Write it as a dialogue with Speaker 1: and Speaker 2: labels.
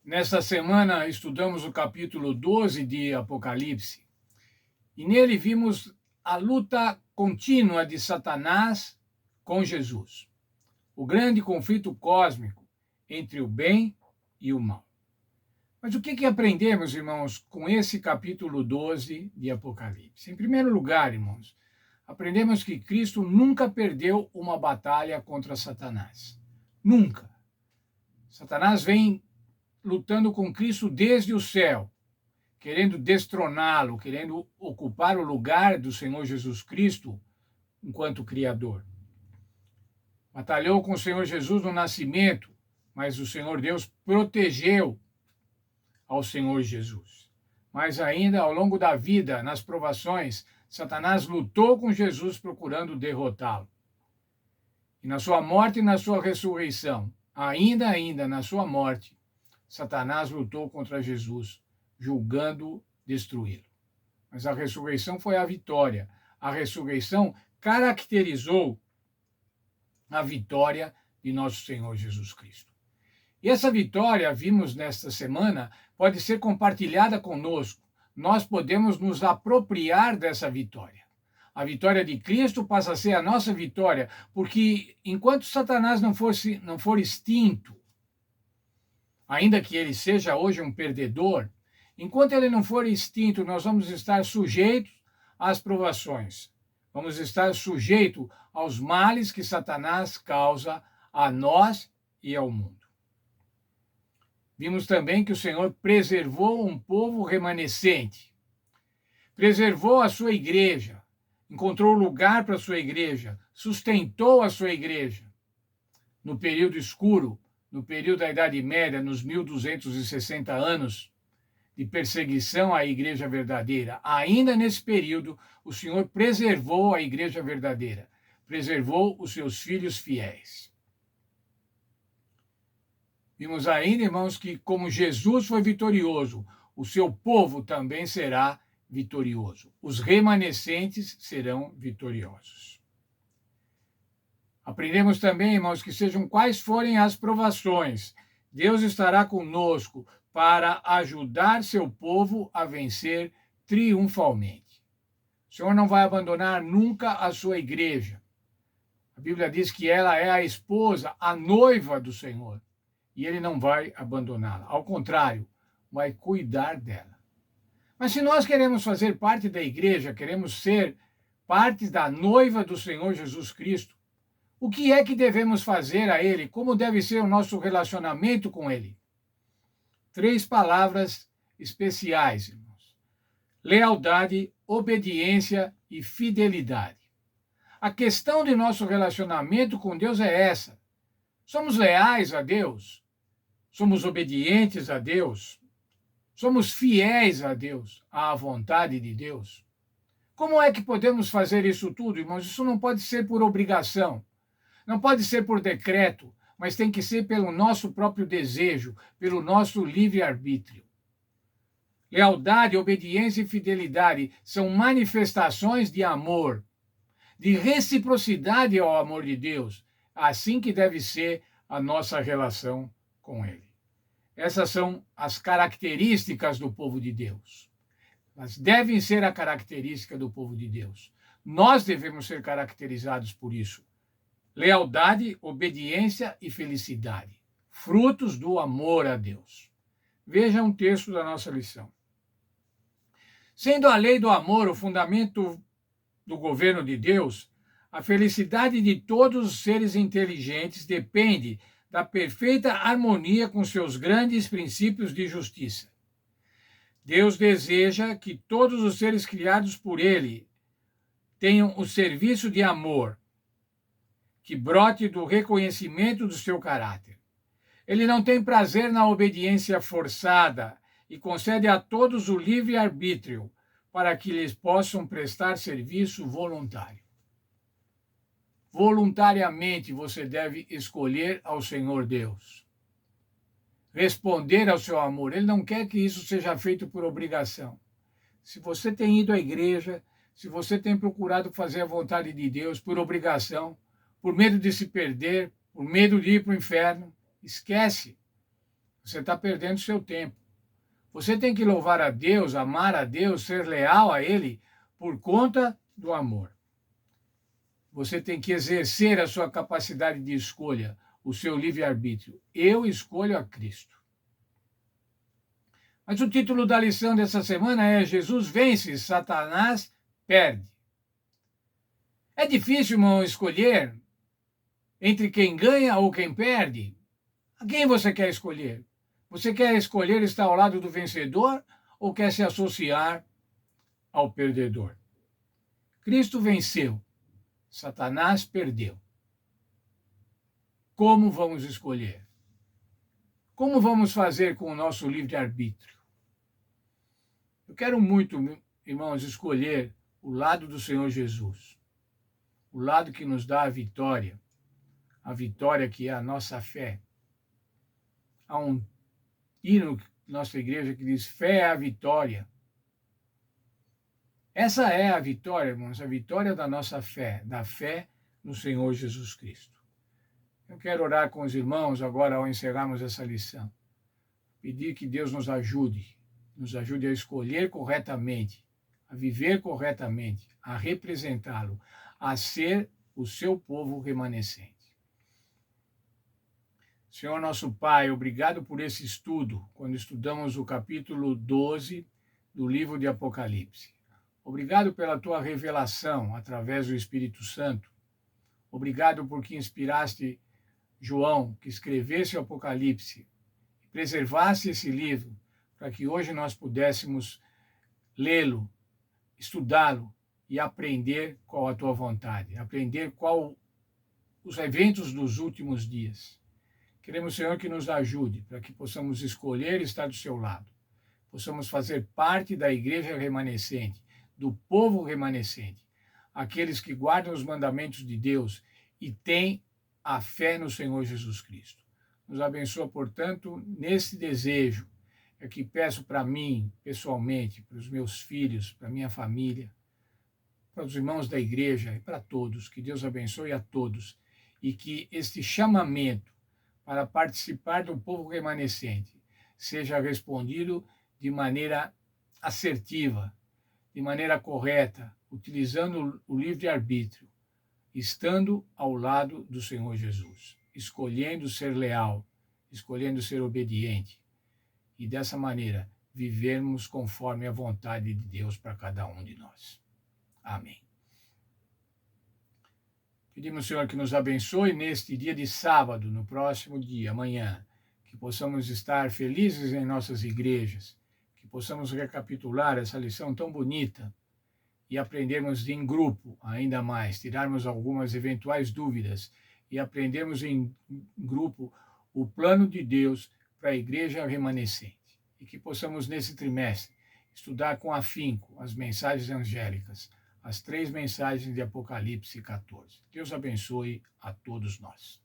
Speaker 1: Nesta semana estudamos o capítulo 12 de Apocalipse e nele vimos a luta contínua de Satanás com Jesus, o grande conflito cósmico entre o bem e o mal. Mas o que aprendemos, irmãos, com esse capítulo 12 de Apocalipse? Em primeiro lugar, irmãos, aprendemos que Cristo nunca perdeu uma batalha contra Satanás. Nunca. Satanás vem lutando com Cristo desde o céu, querendo destroná-lo, querendo ocupar o lugar do Senhor Jesus Cristo enquanto Criador. Batalhou com o Senhor Jesus no nascimento, mas o Senhor Deus protegeu ao Senhor Jesus. Mas ainda ao longo da vida, nas provações, Satanás lutou com Jesus procurando derrotá-lo. E na sua morte e na sua ressurreição, ainda na sua morte, Satanás lutou contra Jesus, julgando destruí-lo. Mas a ressurreição foi a vitória. A ressurreição caracterizou a vitória de nosso Senhor Jesus Cristo. E essa vitória, vimos nesta semana, pode ser compartilhada conosco. Nós podemos nos apropriar dessa vitória. A vitória de Cristo passa a ser a nossa vitória, porque enquanto Satanás não for extinto, ainda que ele seja hoje um perdedor, enquanto ele não for extinto, nós vamos estar sujeitos às provações. Vamos estar sujeitos aos males que Satanás causa a nós e ao mundo. Vimos também que o Senhor preservou um povo remanescente, preservou a sua igreja, encontrou lugar para a sua igreja, sustentou a sua igreja no período escuro, no período da Idade Média, nos 1260 anos de perseguição à igreja verdadeira. Ainda nesse período, o Senhor preservou a igreja verdadeira, preservou os seus filhos fiéis. Vimos ainda, irmãos, que como Jesus foi vitorioso, o seu povo também será vitorioso. Os remanescentes serão vitoriosos. Aprendemos também, irmãos, que sejam quais forem as provações, Deus estará conosco para ajudar seu povo a vencer triunfalmente. O Senhor não vai abandonar nunca a sua igreja. A Bíblia diz que ela é a esposa, a noiva do Senhor. E ele não vai abandoná-la. Ao contrário, vai cuidar dela. Mas se nós queremos fazer parte da igreja, queremos ser parte da noiva do Senhor Jesus Cristo, o que é que devemos fazer a ele? Como deve ser o nosso relacionamento com ele? 3 palavras especiais, irmãos: lealdade, obediência e fidelidade. A questão de nosso relacionamento com Deus é essa. Somos leais a Deus? Somos obedientes a Deus? Somos fiéis a Deus, à vontade de Deus? Como é que podemos fazer isso tudo, irmãos? Isso não pode ser por obrigação, não pode ser por decreto, mas tem que ser pelo nosso próprio desejo, pelo nosso livre-arbítrio. Lealdade, obediência e fidelidade são manifestações de amor, de reciprocidade ao amor de Deus. Assim que deve ser a nossa relação com Ele. Essas são as características do povo de Deus. Elas devem ser a característica do povo de Deus. Nós devemos ser caracterizados por isso. Lealdade, obediência e felicidade. Frutos do amor a Deus. Veja um texto da nossa lição. Sendo a lei do amor o fundamento do governo de Deus, a felicidade de todos os seres inteligentes depende da perfeita harmonia com seus grandes princípios de justiça. Deus deseja que todos os seres criados por Ele tenham o serviço de amor que brote do reconhecimento do seu caráter. Ele não tem prazer na obediência forçada e concede a todos o livre-arbítrio para que lhes possam prestar serviço voluntário. Voluntariamente você deve escolher ao Senhor Deus. Responder ao seu amor. Ele não quer que isso seja feito por obrigação. Se você tem ido à igreja, se você tem procurado fazer a vontade de Deus por obrigação, por medo de se perder, por medo de ir para o inferno, esquece. Você está perdendo seu tempo. Você tem que louvar a Deus, amar a Deus, ser leal a Ele por conta do amor. Você tem que exercer a sua capacidade de escolha, o seu livre-arbítrio. Eu escolho a Cristo. Mas o título da lição dessa semana é Jesus vence, Satanás perde. É difícil, irmão, escolher entre quem ganha ou quem perde? A quem você quer escolher? Você quer escolher estar ao lado do vencedor ou quer se associar ao perdedor? Cristo venceu, Satanás perdeu. Como vamos escolher? Como vamos fazer com o nosso livre-arbítrio? Eu quero muito, irmãos, escolher o lado do Senhor Jesus, o lado que nos dá a vitória que é a nossa fé. Há um hino na nossa igreja que diz: fé é a vitória. Essa é a vitória, irmãos, a vitória da nossa fé, da fé no Senhor Jesus Cristo. Eu quero orar com os irmãos agora ao encerrarmos essa lição. Pedir que Deus nos ajude a escolher corretamente, a viver corretamente, a representá-lo, a ser o seu povo remanescente. Senhor nosso Pai, obrigado por esse estudo, quando estudamos o capítulo 12 do livro de Apocalipse. Obrigado pela tua revelação através do Espírito Santo. Obrigado porque inspiraste João, que escrevesse o Apocalipse e preservasse esse livro, para que hoje nós pudéssemos lê-lo, estudá-lo e aprender qual a tua vontade, aprender qual os eventos dos últimos dias. Queremos, Senhor, que nos ajude para que possamos escolher estar do seu lado, possamos fazer parte da igreja remanescente, do povo remanescente, aqueles que guardam os mandamentos de Deus e têm a fé no Senhor Jesus Cristo. Nos abençoa, portanto, nesse desejo, é que peço para mim, pessoalmente, para os meus filhos, para a minha família, para os irmãos da igreja e para todos, que Deus abençoe a todos e que este chamamento para participar do povo remanescente seja respondido de maneira assertiva, de maneira correta, utilizando o livre-arbítrio, estando ao lado do Senhor Jesus, escolhendo ser leal, escolhendo ser obediente, e dessa maneira vivermos conforme a vontade de Deus para cada um de nós. Amém. Pedimos, Senhor, que nos abençoe neste dia de sábado, no próximo dia, amanhã, que possamos estar felizes em nossas igrejas, que possamos recapitular essa lição tão bonita e aprendermos em grupo ainda mais, tirarmos algumas eventuais dúvidas e aprendermos em grupo o plano de Deus para a igreja remanescente. E que possamos, nesse trimestre, estudar com afinco as mensagens angélicas, as 3 mensagens de Apocalipse 14. Deus abençoe a todos nós.